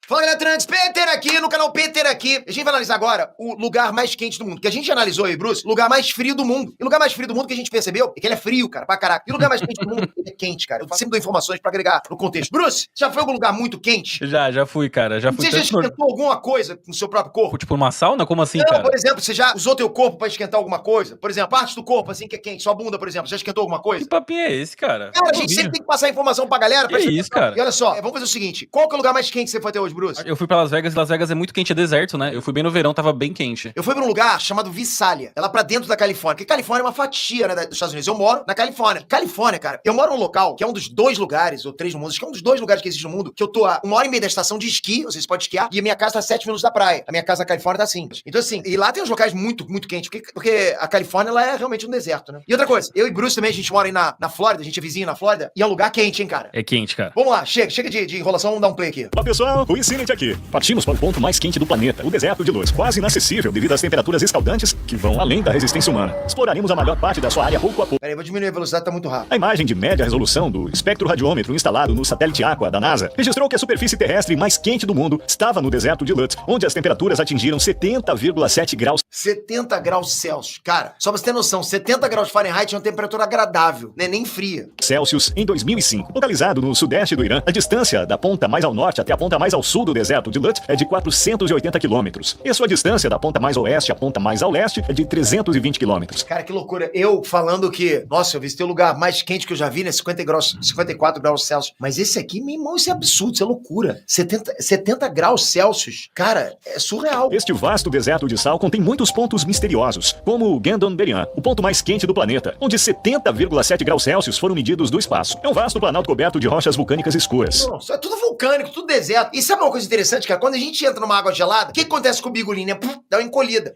Fala, galera, Trunks, Peter aqui, no canal Peter aqui. A gente vai analisar agora o lugar mais quente do mundo, que a gente analisou aí, Bruce, o lugar mais frio do mundo. E o lugar mais frio do mundo que a gente percebeu é que ele é frio, cara, pra caraca. E o lugar mais quente do mundo, ele é quente, cara. Eu sempre dou informações pra agregar no contexto. Bruce, já foi algum lugar muito quente? Já fui, cara. Já fui. Você já esquentou alguma coisa no seu próprio corpo? Tipo uma sauna? Como assim, Não, cara? por exemplo, você já usou teu corpo pra esquentar alguma coisa? Por exemplo, parte do corpo, assim, que é quente, sua bunda, por exemplo, já esquentou alguma coisa? Que papinho é esse, cara? Cara, a gente sempre tem que passar informação pra galera. Que isso, cara? E olha só, vamos fazer o seguinte, qual que é o lugar mais quente que você foi até hoje, Bruce? Eu fui pra Las Vegas, e Las Vegas é muito quente, é deserto, né? Eu fui bem no verão, tava bem quente. Eu fui pra um lugar chamado Visalia, é lá pra dentro da Califórnia, porque Califórnia é uma fatia, né, dos Estados Unidos. Eu moro na Califórnia. Califórnia, cara, eu moro num local que é um dos 2 lugares, ou 3 no mundo, acho que é um dos 2 lugares que existe no mundo, que eu tô a 1h30 da estação de esqui, vocês podem esquiar, e a minha casa tá a 7 minutos da praia. A minha casa na Califórnia tá assim. Então assim, e lá tem uns locais muito, muito quentes, porque a Califórnia, ela é realmente um deserto, né? E outra coisa, eu e Bruce também, a gente mora aí na Flórida, a gente é vizinho na Flórida, e é um lugar quente, hein, cara? É quente, cara. Vamos lá, chega de enrolação, vamos dar um play aqui. Olá pessoal, o Incident aqui. Partimos para o ponto mais quente do planeta, o deserto de Luz, quase inacessível devido às temperaturas escaldantes que vão além da resistência humana. Exploraremos a maior parte da sua área pouco a pouco. Peraí, vou diminuir a velocidade, tá muito rápido. A imagem de média resolução do espectroradiômetro instalado no satélite Aqua da NASA registrou que a superfície terrestre mais quente do mundo estava no deserto de Lutz, onde as temperaturas atingiram 70,7 graus. 70 graus Celsius. Cara, só pra você ter noção, 70 graus Fahrenheit é uma temperatura agradável, né? Nem fria. Celsius em 2005. Localizado no sudeste do Irã, a distância da ponta mais ao norte até a ponta mais ao sul do deserto de Lutz é de 480 quilômetros. E a sua distância da ponta mais oeste à ponta mais ao leste é de 320 quilômetros. Cara, que loucura. Eu falando que, nossa, eu visitei o lugar mais quente que eu já vi, né? 54 graus Celsius. Mas esse aqui, meu irmão, isso é absurdo, isso é loucura. 70 graus Celsius. Cara, é surreal. Este vasto deserto de sal contém muitos pontos misteriosos, como o Gandon-Berian, o ponto mais quente do planeta, onde 70,7 graus Celsius foram medidos do espaço. É um vasto planalto coberto de rochas vulcânicas escuras. Não, isso é tudo vulcânico, tudo deserto. E sabe uma coisa interessante, cara? Quando a gente entra numa água gelada, o que acontece com o bigolim, né? Dá uma encolhida.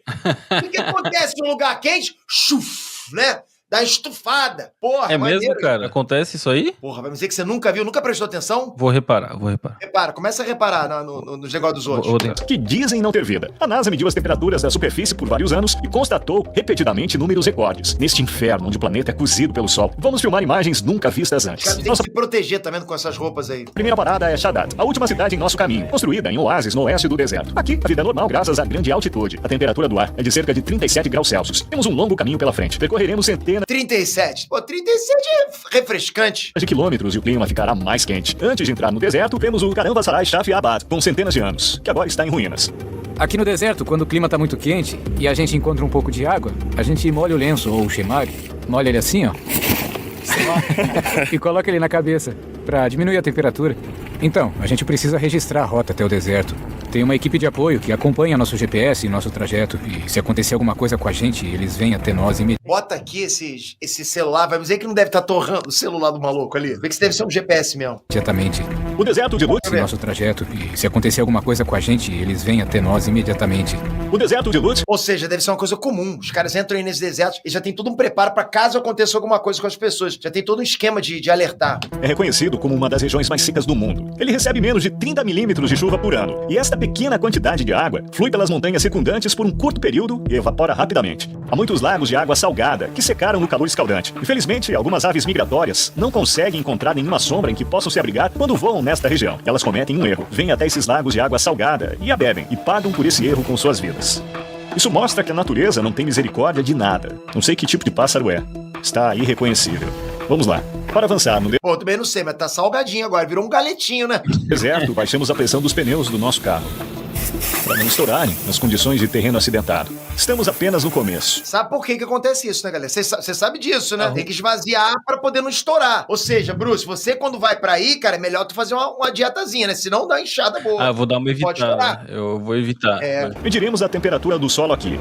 O que acontece num lugar quente? Chuf, né? Dá estufada. Porra, É maneiro, mesmo, cara? Acontece isso aí? Porra, vai me dizer que você nunca viu, nunca prestou atenção? Vou reparar. Repara, começa a reparar nos negócios dos outros. Vou tentar. Que dizem não ter vida. A NASA mediu as temperaturas da superfície por vários anos e constatou repetidamente números recordes. Neste inferno onde o planeta é cozido pelo Sol, vamos filmar imagens nunca vistas Os antes. caras têm Nossa que se proteger, tá vendo, com essas roupas aí. primeira parada é Shaddad, a última cidade em nosso caminho, construída em um oásis no oeste do deserto. Aqui, a vida é normal graças à grande altitude. A temperatura do ar é de cerca de 37 graus Celsius. Temos um longo caminho pela frente. Percorreremos centenas 37. Pô, 37 é refrescante. de quilômetros e o clima ficará mais quente. Antes de entrar no deserto, vemos o Karamvasarai Shafi Abad, com centenas de anos, que agora está em ruínas. Aqui no deserto, quando o clima tá muito quente e a gente encontra um pouco de água, a gente molha o lenço ou o shemag, molha ele assim, ó, e coloca ele na cabeça pra diminuir a temperatura. Então, a gente precisa registrar a rota até o deserto. Tem uma equipe de apoio que acompanha nosso GPS e nosso trajeto. E se acontecer alguma coisa com a gente, eles vêm até nós imediatamente. Bota aqui esse celular, vai me dizer que não deve estar torrando o celular do maluco ali. Vê que isso deve ser um GPS mesmo. O deserto de Lutz, Nosso trajeto. E se acontecer alguma coisa com a gente, eles vêm até nós imediatamente. o deserto de Lutz Ou seja, deve ser uma coisa comum. Os caras entram aí nesse deserto e já tem todo um preparo pra caso aconteça alguma coisa com as pessoas. Já tem todo um esquema de alertar. é reconhecido como uma das regiões mais secas do mundo. Ele recebe menos de 30 milímetros de chuva por ano. E esta pequena quantidade de água flui pelas montanhas circundantes por um curto período e evapora rapidamente. Há muitos lagos de água salgada que secaram no calor escaldante. Infelizmente, algumas aves migratórias não conseguem encontrar nenhuma sombra em que possam se abrigar quando voam nesta região. Elas cometem um erro. Vêm até esses lagos de água salgada e a bebem, e pagam por esse erro com suas vidas. Isso mostra que a natureza não tem misericórdia de nada. Não sei que tipo de pássaro é. Está irreconhecível. Vamos lá. Para avançar no Pô, também não sei, mas tá salgadinho agora. Virou um galetinho, né? deserto, baixamos a pressão dos pneus do nosso carro, para não estourarem nas condições de terreno acidentado. Estamos apenas no começo. Sabe por que acontece isso, né, galera? Você sabe disso, né? Tem que esvaziar pra poder não estourar. Ou seja, Bruce, você quando vai pra aí, cara, é melhor tu fazer uma dietazinha, né? Senão dá uma inchada boa. Ah, vou dar uma Pode evitada. estourar. Eu vou evitar. É. Mediremos a temperatura do solo aqui.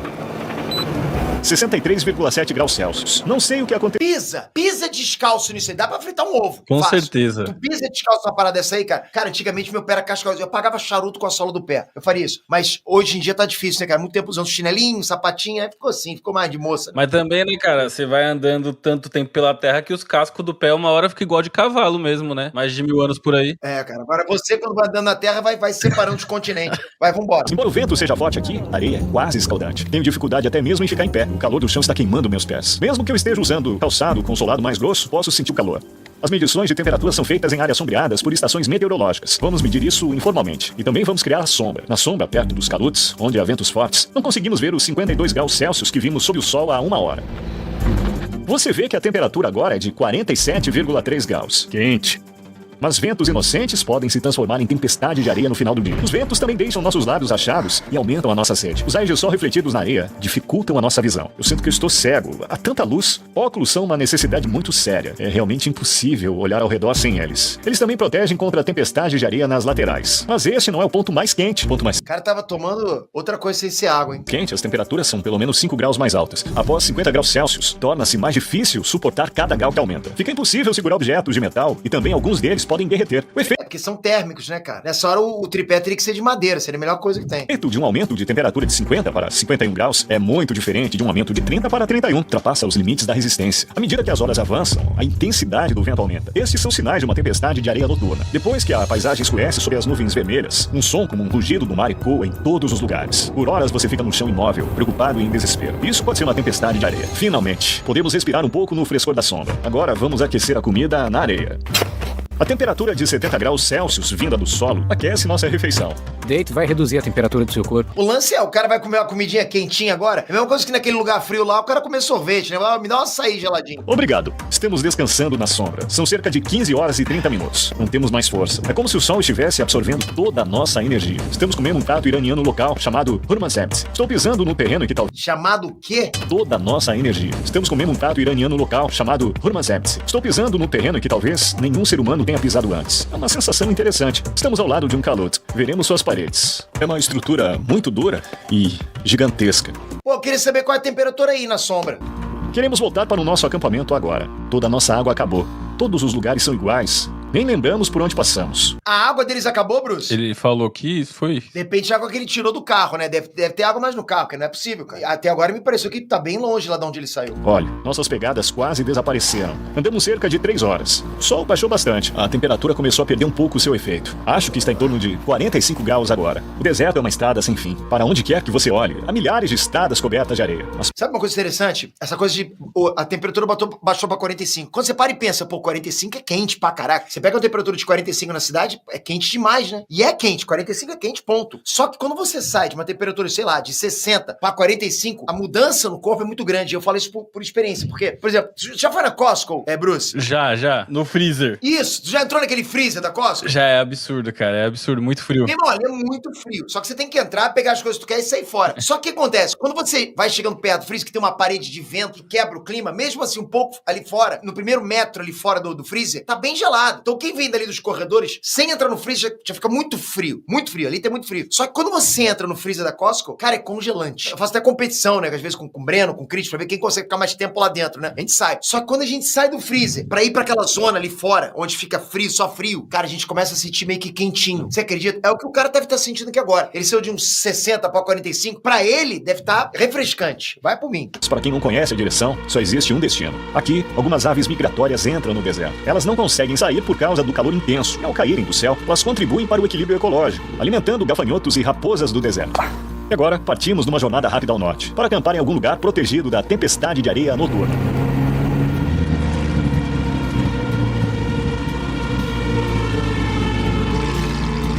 63,7 graus Celsius. Não sei o que aconteceu. Pisa descalço nisso aí. Dá pra fritar um ovo. Com Fácil. certeza. Tu pisa descalço numa parada dessa aí, cara? Cara, antigamente meu pé era cascalho. Eu pagava charuto com a sola do pé. Eu faria isso. Mas hoje em dia tá difícil, né, cara? Muito tempo usando chinelinho, sapatinho. Aí ficou assim, ficou mais de moça. Né? Mas também, né, cara, você vai andando tanto tempo pela terra que os cascos do pé uma hora fica igual de cavalo mesmo, né? Mais de 1000 anos por aí. É, cara. Agora você, quando vai andando na terra, vai separando os continentes. Vai, vambora. Embora o vento seja forte aqui, a areia é quase escaldante. Tenho dificuldade até mesmo em ficar em pé. O calor do chão está queimando meus pés. Mesmo que eu esteja usando calçado com solado mais grosso, posso sentir o calor. As medições de temperatura são feitas em áreas sombreadas por estações meteorológicas. Vamos medir isso informalmente. E também vamos criar a sombra. Na sombra, perto dos calutes, onde há ventos fortes, não conseguimos ver os 52 graus Celsius que vimos sob o sol há 1 hora. Você vê que a temperatura agora é de 47,3 graus. Quente. Mas ventos inocentes podem se transformar em tempestade de areia no final do dia. Os ventos também deixam nossos lábios rachados e aumentam a nossa sede. Os raios de sol refletidos na areia dificultam a nossa visão. Eu sinto que eu estou cego. Há tanta luz. Óculos são uma necessidade muito séria. É realmente impossível olhar ao redor sem eles. Eles também protegem contra a tempestade de areia nas laterais. Mas este não é o ponto mais quente. O ponto mais O cara tava tomando outra coisa sem ser água, hein? quente, as temperaturas são pelo menos 5 graus mais altas. Após 50 graus Celsius, torna-se mais difícil suportar cada grau que aumenta. Fica impossível segurar objetos de metal e também alguns deles podem derreter. O efeito É porque são térmicos, né, cara? Nessa hora o tripé teria que ser de madeira, seria a melhor coisa que tem. de um aumento de temperatura de 50 para 51 graus é muito diferente de um aumento de 30 para 31. Ultrapassa os limites da resistência. À medida que as horas avançam, a intensidade do vento aumenta. Estes são sinais de uma tempestade de areia noturna. Depois que a paisagem escurece sob as nuvens vermelhas, um som como um rugido do mar ecoa em todos os lugares. Por horas você fica no chão imóvel, preocupado e em desespero. Isso pode ser uma tempestade de areia. Finalmente, podemos respirar um pouco no frescor da sombra. Agora vamos aquecer a comida na areia. A temperatura de 70 graus Celsius vinda do solo aquece nossa refeição. Deito vai reduzir a temperatura do seu corpo. O lance é, o cara vai comer uma comidinha quentinha agora. É a mesma coisa que naquele lugar frio lá, o cara comer sorvete, né? Me dá uma açaí geladinho. Obrigado. Estamos descansando na sombra. São cerca de 15 horas e 30 minutos. Não temos mais força. É como se o sol estivesse absorvendo toda a nossa energia. Estamos comendo um prato iraniano local chamado Hurmanzept. Estou pisando no terreno que tal... Chamado o quê? Toda a nossa energia. Estamos comendo um prato iraniano local chamado Hurmanzept. Estou pisando no terreno que talvez nenhum ser humano tenha pisado antes. É uma sensação interessante. Estamos ao lado de um calut. Veremos suas paredes. É uma estrutura muito dura e gigantesca. Pô, eu queria saber qual é a temperatura aí na sombra. Queremos voltar para o nosso acampamento agora. Toda a nossa água acabou. Todos os lugares são iguais. Nem lembramos por onde passamos. A água deles acabou, Bruce? Ele falou que foi. De repente a água que ele tirou do carro, né? Deve ter água mais no carro, que não é possível, cara. Até agora me pareceu que tá bem longe lá de onde ele saiu. Olha, nossas pegadas quase desapareceram. Andamos cerca de 3 horas. O sol baixou bastante. A temperatura começou a perder um pouco o seu efeito. Acho que está em torno de 45 graus agora. O deserto é uma estrada sem fim. Para onde quer que você olhe, há milhares de estradas cobertas de areia. Mas Sabe uma coisa interessante? Essa coisa de a temperatura baixou pra 45. Quando você para e pensa, pô, 45 é quente pra caraca. Você pega uma temperatura de 45 na cidade, é quente demais, né? E é quente, 45 é quente, ponto. Só que quando você sai de uma temperatura, sei lá, de 60 pra 45, a mudança no corpo é muito grande. Eu falo isso por experiência, porque, por exemplo, já foi na Costco, Bruce? Já. No freezer. Isso, tu já entrou naquele freezer da Costco? Já é absurdo, cara. É absurdo, muito frio. Meu irmão, ele é muito frio. Só que você tem que entrar, pegar as coisas que tu quer e sair fora. Só que o que acontece? Quando você vai chegando perto do freezer, que tem uma parede de vento que quebra o clima, mesmo assim, um pouco ali fora, no primeiro metro ali fora do freezer, tá bem gelado. Então quem vem dali dos corredores, sem entrar no freezer, já fica muito frio. Muito frio, ali tá muito frio. Só que quando você entra no freezer da Costco, cara, é congelante. Eu faço até competição, né? Às vezes com o Breno, com o Cris, pra ver quem consegue ficar mais tempo lá dentro, né? A gente sai. Só que quando a gente sai do freezer pra ir pra aquela zona ali fora, onde fica frio, só frio, cara, a gente começa a sentir meio que quentinho. Você acredita? É o que o cara deve estar sentindo aqui agora. Ele saiu de uns 60 pra 45. Pra ele, deve estar refrescante. Vai por mim. para quem não conhece a direção, só existe um destino. Aqui, algumas aves migratórias entram no deserto. Elas não conseguem sair por causa do calor intenso. E ao caírem do céu, elas contribuem para o equilíbrio ecológico, alimentando gafanhotos e raposas do deserto. E agora, partimos numa jornada rápida ao norte, para acampar em algum lugar protegido da tempestade de areia noturna.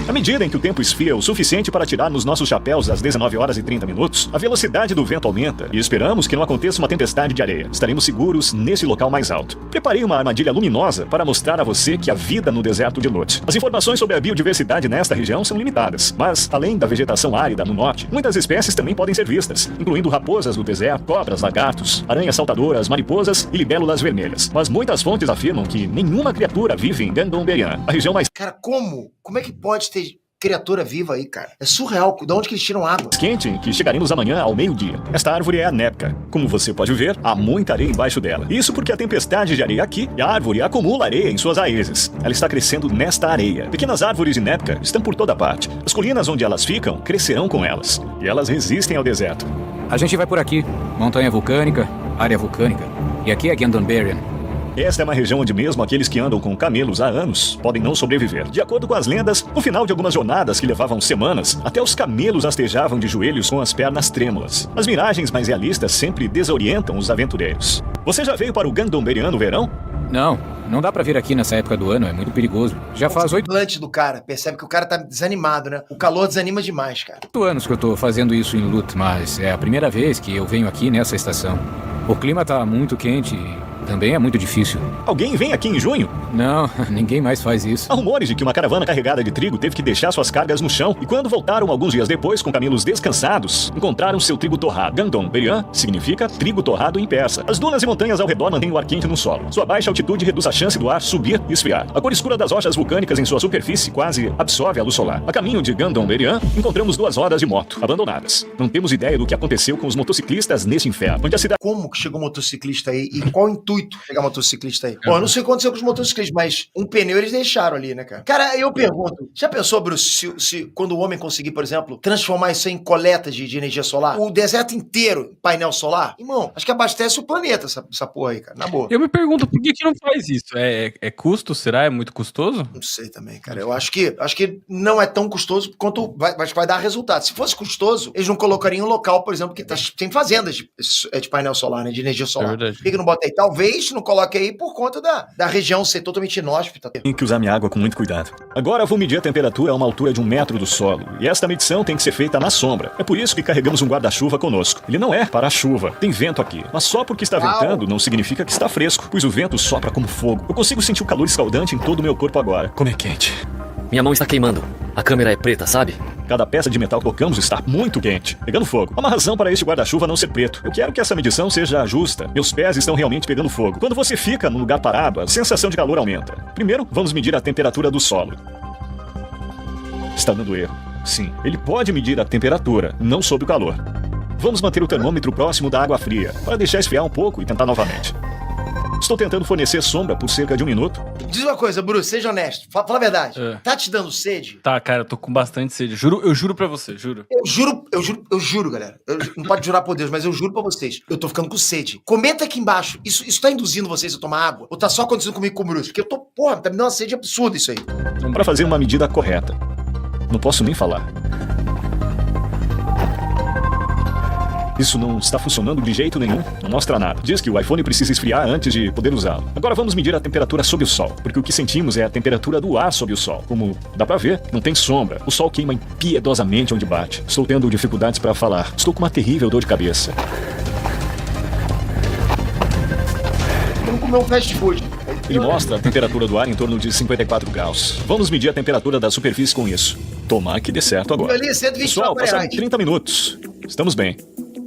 À medida em que o tempo esfria o suficiente para tirarmos nossos chapéus às 19 horas e 30 minutos, a velocidade do vento aumenta e esperamos que não aconteça uma tempestade de areia. Estaremos seguros nesse local mais alto. Preparei uma armadilha luminosa para mostrar a você que há vida no deserto de Lut. As informações sobre a biodiversidade nesta região são limitadas, mas, além da vegetação árida no norte, muitas espécies também podem ser vistas, incluindo raposas do deserto, cobras, lagartos, aranhas saltadoras, mariposas e libélulas vermelhas. Mas muitas fontes afirmam que nenhuma criatura vive em Gandonberian, a região mais Cara, como? Como é que pode ter criatura viva aí, cara? É surreal. De onde que eles tiram água? quente em que chegaremos amanhã ao meio-dia. Esta árvore é a Nepka. Como você pode ver, há muita areia embaixo dela. Isso porque a tempestade de areia aqui e a árvore acumula areia em suas raízes. Ela está crescendo nesta areia. Pequenas árvores de Nepka estão por toda parte. As colinas onde elas ficam crescerão com elas. E elas resistem ao deserto. A gente vai por aqui. Montanha vulcânica, área vulcânica. E aqui é Gandonberian. Esta é uma região onde mesmo aqueles que andam com camelos há anos podem não sobreviver. De acordo com as lendas, no final de algumas jornadas que levavam semanas, até os camelos rastejavam de joelhos com as pernas trêmulas. As miragens mais realistas sempre desorientam os aventureiros. Você já veio para o Gandon-Berian no verão? Não dá pra vir aqui nessa época do ano, é muito perigoso. Já faz 8 Antes do cara, percebe que o cara tá desanimado, né? O calor desanima demais, cara. anos que eu tô fazendo isso em Lut, mas é a primeira vez que eu venho aqui nessa estação. O clima tá muito quente e também é muito difícil. Alguém vem aqui em junho? Não, ninguém mais faz isso. Há rumores de que uma caravana carregada de trigo teve que deixar suas cargas no chão e quando voltaram alguns dias depois com camelos descansados, encontraram seu trigo torrado. Gandon-Berian significa trigo torrado em persa. As dunas e montanhas ao redor mantêm o ar quente no solo. Sua baixa altitude reduz a chance do ar subir e esfriar. A cor escura das rochas vulcânicas em sua superfície quase absorve a luz solar. A caminho de Gandon-Berian, encontramos 2 rodas de moto, abandonadas. Não temos ideia do que aconteceu com os motociclistas nesse inferno, onde a cidade... Como que chegou o motociclista aí e qual o intuito de pegar o motociclista aí? Bom, eu não sei o que aconteceu com os motociclistas, mas um pneu eles deixaram ali, né, cara? Cara, eu pergunto, já pensou, Bruce, se quando o homem conseguir, por exemplo, transformar isso em coleta de energia solar? O deserto inteiro em painel solar? Irmão, acho que abastece o planeta essa porra aí, cara, na boa. Eu me pergunto, por que não faz isso? É custo? Será? É muito custoso? Não sei também, cara. Eu acho que não é tão custoso quanto vai dar resultado. Se fosse custoso, eles não colocariam um local, por exemplo, que tem fazendas de painel solar, né? De energia solar. É verdade. Por que não bota aí? Talvez não coloque aí por conta da região ser totalmente inóspita. Tenho que usar minha água com muito cuidado. Agora vou medir a temperatura a uma altura de 1 metro do solo. E esta medição tem que ser feita na sombra. É por isso que carregamos um guarda-chuva conosco. Ele não é para a chuva. Tem vento aqui. Mas só porque está ventando não significa que está fresco, pois o vento sopra como fogo. Eu consigo sentir o calor escaldante em todo o meu corpo agora. Como é quente. Minha mão está queimando. A câmera é preta, sabe? Cada peça de metal que tocamos está muito quente, pegando fogo. Há uma razão para este guarda-chuva não ser preto. Eu quero que essa medição seja justa. Meus pés estão realmente pegando fogo. Quando você fica num lugar parado, a sensação de calor aumenta. Primeiro, vamos medir a temperatura do solo. Está dando erro. Sim, ele pode medir a temperatura, não sob o calor. Vamos manter o termômetro próximo da água fria, para deixar esfriar um pouco e tentar novamente. Estou tentando fornecer sombra por cerca de 1 minuto. Diz uma coisa, Bruce, seja honesto. Fala a verdade. Tá te dando sede? Tá, cara, eu tô com bastante sede. Eu juro pra você, juro. Eu juro, galera. Não pode jurar por Deus, mas eu juro pra vocês. Eu tô ficando com sede. Comenta aqui embaixo. Isso tá induzindo vocês a tomar água? Ou tá só acontecendo comigo com o Bruce? Porque tá me dando uma sede absurda isso aí. Para fazer uma medida correta. Não posso nem falar. Isso não está funcionando de jeito nenhum, não mostra nada. Diz que o iPhone precisa esfriar antes de poder usá-lo. Agora vamos medir a temperatura sob o sol, porque o que sentimos é a temperatura do ar sob o sol. Como dá pra ver, não tem sombra. O sol queima impiedosamente onde bate. Estou tendo dificuldades para falar. Estou com uma terrível dor de cabeça. Vamos comer um fast food. Ele mostra a temperatura do ar em torno de 54 graus. Vamos medir a temperatura da superfície com isso. Tomar que dê certo agora. Ali, 124 Pessoal, passaram reais. 30 minutos. Estamos bem.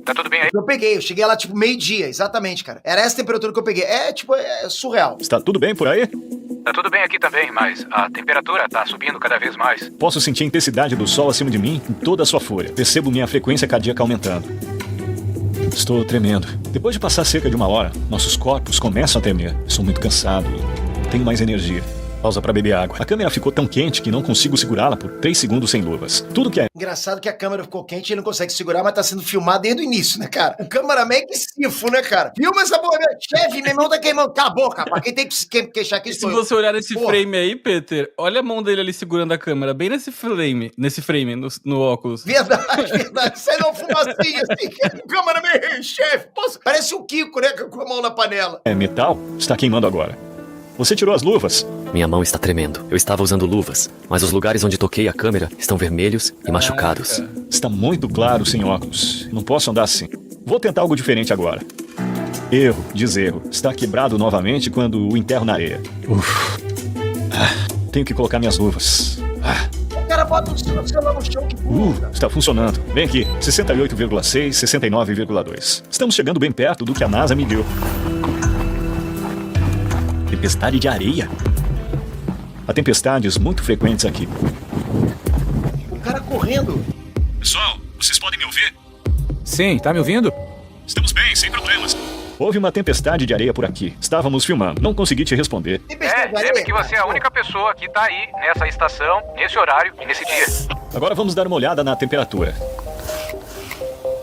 Tá tudo bem aí? Eu cheguei lá tipo meio-dia, exatamente, cara. Era essa temperatura que eu peguei. É surreal. Está tudo bem por aí? Tá tudo bem aqui também, mas a temperatura tá subindo cada vez mais. Posso sentir a intensidade do sol acima de mim em toda a sua fúria. Percebo minha frequência cardíaca aumentando. Estou tremendo. Depois de passar cerca de 1 hora, nossos corpos começam a tremer. Estou muito cansado. Não tenho mais energia. Pausa para beber água. A câmera ficou tão quente que não consigo segurá-la por 3 segundos sem luvas. Tudo que é... Engraçado que a câmera ficou quente e ele não consegue segurar, mas tá sendo filmado desde o início, né, cara? O cameraman que cifo, né, cara? Filma essa porra. Chefe, meu irmão tá queimando. Cala a boca, rapaz. Quem tem que queixar aqui Se você olhar nesse frame aí, Peter, olha a mão dele ali segurando a câmera, bem nesse frame, no óculos. Verdade. Sai não fumacinha assim. Cameraman, chefe. Parece o Kiko, né, com a mão na panela. É metal? Está queimando agora. Você tirou as luvas? Minha mão está tremendo. Eu estava usando luvas, mas os lugares onde toquei a câmera estão vermelhos e machucados. Está muito claro sem óculos. Não posso andar assim. Vou tentar algo diferente agora. Erro, diz erro. Está quebrado novamente quando o enterro na areia. Tenho que colocar minhas luvas. O cara bota o celular no chão que puta. Está funcionando. Vem aqui. 68,6, 69,2. Estamos chegando bem perto do que a NASA me deu. Tempestade de areia? Há tempestades muito frequentes aqui. O cara correndo. Pessoal, vocês podem me ouvir? Sim, tá me ouvindo? Estamos bem, sem problemas. Houve uma tempestade de areia por aqui. Estávamos filmando. Não consegui te responder. Lembre que você é a única pessoa que tá aí, nessa estação, nesse horário e nesse dia. Agora vamos dar uma olhada na temperatura.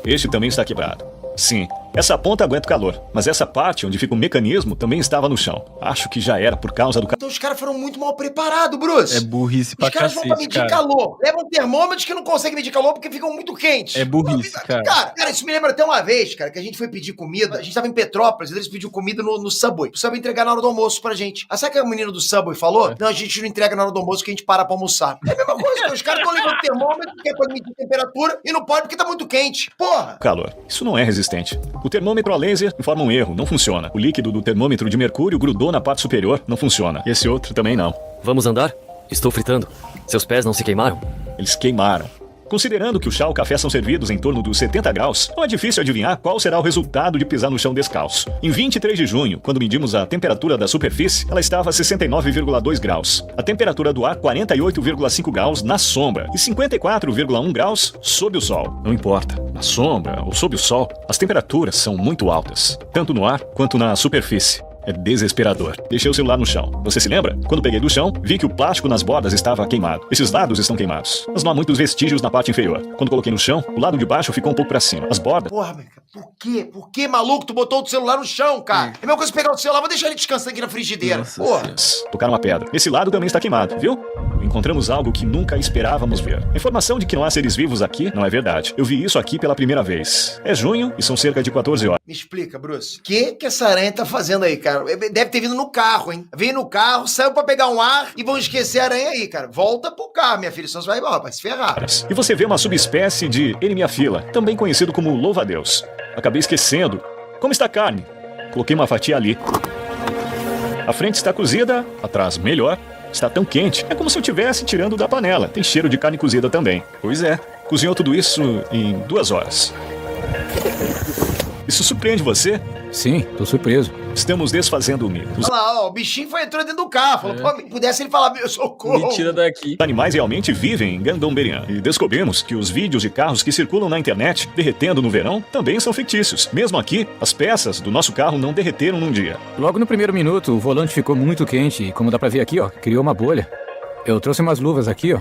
Este também está quebrado. Sim, Essa ponta aguenta o calor, mas essa parte onde fica o mecanismo também estava no chão. Acho que já era por causa do... Então os caras foram muito mal preparados, Bruce. É burrice pra Os caras vão pra cacete, medir cara. calor. Levam termômetros que não conseguem medir calor porque ficam muito quentes. É burrice, cara. Cara, isso me lembra até uma vez, cara, que a gente foi pedir comida. A gente tava em Petrópolis, eles pediu comida no Subway. O Subway entregar na hora do almoço pra gente. Ah, sabe o que o menino do Subway falou? Não, a gente não entrega na hora do almoço que a gente para pra almoçar. É a mesma coisa, cara. Os caras estão levando termômetro que é pra medir temperatura e não pode porque tá muito quente. Porra! calor. Isso não é resistente. O termômetro a laser informa um erro, não funciona. O líquido do termômetro de mercúrio grudou na parte superior, não funciona. E esse outro também não. Vamos andar? Estou fritando. Seus pés não se queimaram? Eles queimaram. Considerando que o chá e o café são servidos em torno dos 70 graus, não é difícil adivinhar qual será o resultado de pisar no chão descalço. Em 23 de junho, quando medimos a temperatura da superfície, ela estava a 69,2 graus. A temperatura do ar, 48,5 graus na sombra e 54,1 graus sob o sol. Não importa, na sombra ou sob o sol, as temperaturas são muito altas, tanto no ar quanto na superfície. É desesperador. Deixei o celular no chão. Você se lembra? Quando peguei do chão, vi que o plástico nas bordas estava queimado. Esses lados estão queimados, mas não há muitos vestígios na parte inferior. Quando coloquei no chão, o lado de baixo ficou um pouco pra cima. As bordas... Porra, meu, por quê? Por que, maluco, tu botou o celular no chão, cara? É a mesma coisa pegar o celular, vou deixar ele descansando aqui na frigideira. Nossa Porra. tocaram uma pedra. Esse lado também está queimado, viu? Encontramos algo que nunca esperávamos ver. A informação de que não há seres vivos aqui não é verdade. Eu vi isso aqui pela primeira vez. É junho e são cerca de 14 horas. Me explica, Bruce. O que essa aranha tá fazendo aí, cara? Deve ter vindo no carro, hein? Veio no carro, saiu pra pegar um ar e vão esquecer a aranha aí, cara. Volta pro carro, minha filha, senão você vai se ferrar. E você vê uma subespécie de Eremiafila, também conhecido como louva-a-Deus. Acabei esquecendo. Como está a carne? Coloquei uma fatia ali. A frente está cozida, atrás melhor. Está tão quente, é como se eu estivesse tirando da panela. Tem cheiro de carne cozida também. Pois é, cozinhou tudo isso em 2 horas. Isso surpreende você? Sim, tô surpreso. Estamos desfazendo o mito. Os Olha lá, ó, o bichinho entrou dentro do carro. Falou, pô, se pudesse ele falar, meu socorro. Me tira daqui. animais realmente vivem em Gandomberian. E descobrimos que os vídeos de carros que circulam na internet, derretendo no verão, também são fictícios. Mesmo aqui, as peças do nosso carro não derreteram num dia. Logo no primeiro minuto, o volante ficou muito quente e, como dá pra ver aqui, ó, criou uma bolha. Eu trouxe umas luvas aqui, ó,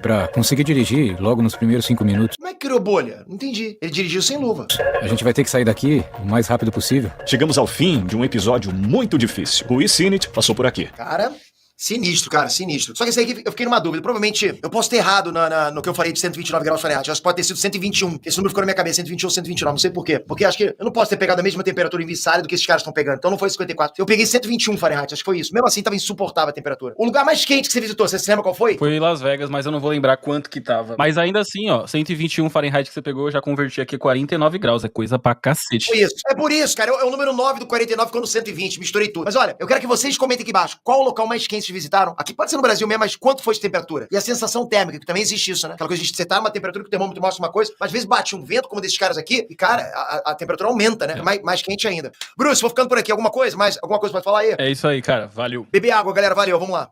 pra conseguir dirigir logo nos primeiros 5 minutos. Como é que criou bolha? Não entendi. Ele dirigiu sem luva. A gente vai ter que sair daqui o mais rápido possível. Chegamos ao fim de um episódio muito difícil. O Isinit passou por aqui. Cara, sinistro, cara, sinistro. Só que esse aqui eu fiquei numa dúvida. Provavelmente eu posso ter errado no que eu falei de 129 graus Fahrenheit. Acho que pode ter sido 121. Esse número ficou na minha cabeça, 121 ou 129. Não sei por quê. Porque acho que eu não posso ter pegado a mesma temperatura em Vissália do que esses caras estão pegando. Então não foi 54. Eu peguei 121 Fahrenheit, acho que foi isso. Mesmo assim, tava insuportável a temperatura. O lugar mais quente que você visitou, você se lembra qual foi? Foi em Las Vegas, mas eu não vou lembrar quanto que tava. Mas ainda assim, ó, 121 Fahrenheit que você pegou, eu já converti aqui 49 graus. É coisa pra cacete. Foi isso. É por isso, cara. É o número 9 do 49 ficou no 120. Misturei tudo. Mas olha, eu quero que vocês comentem aqui embaixo. Qual o local mais quente vocês visitaram? Aqui pode ser no Brasil mesmo, mas quanto foi de temperatura? E a sensação térmica, que também existe isso, né? Aquela coisa de você tá numa temperatura que o termômetro mostra uma coisa, mas às vezes bate um vento como desses caras aqui e, cara, a temperatura aumenta, né? Mais quente ainda. Bruce, vou ficando por aqui. Alguma coisa? Mais alguma coisa pra falar aí? É isso aí, cara. Valeu. Beber água, galera. Valeu. Vamos lá.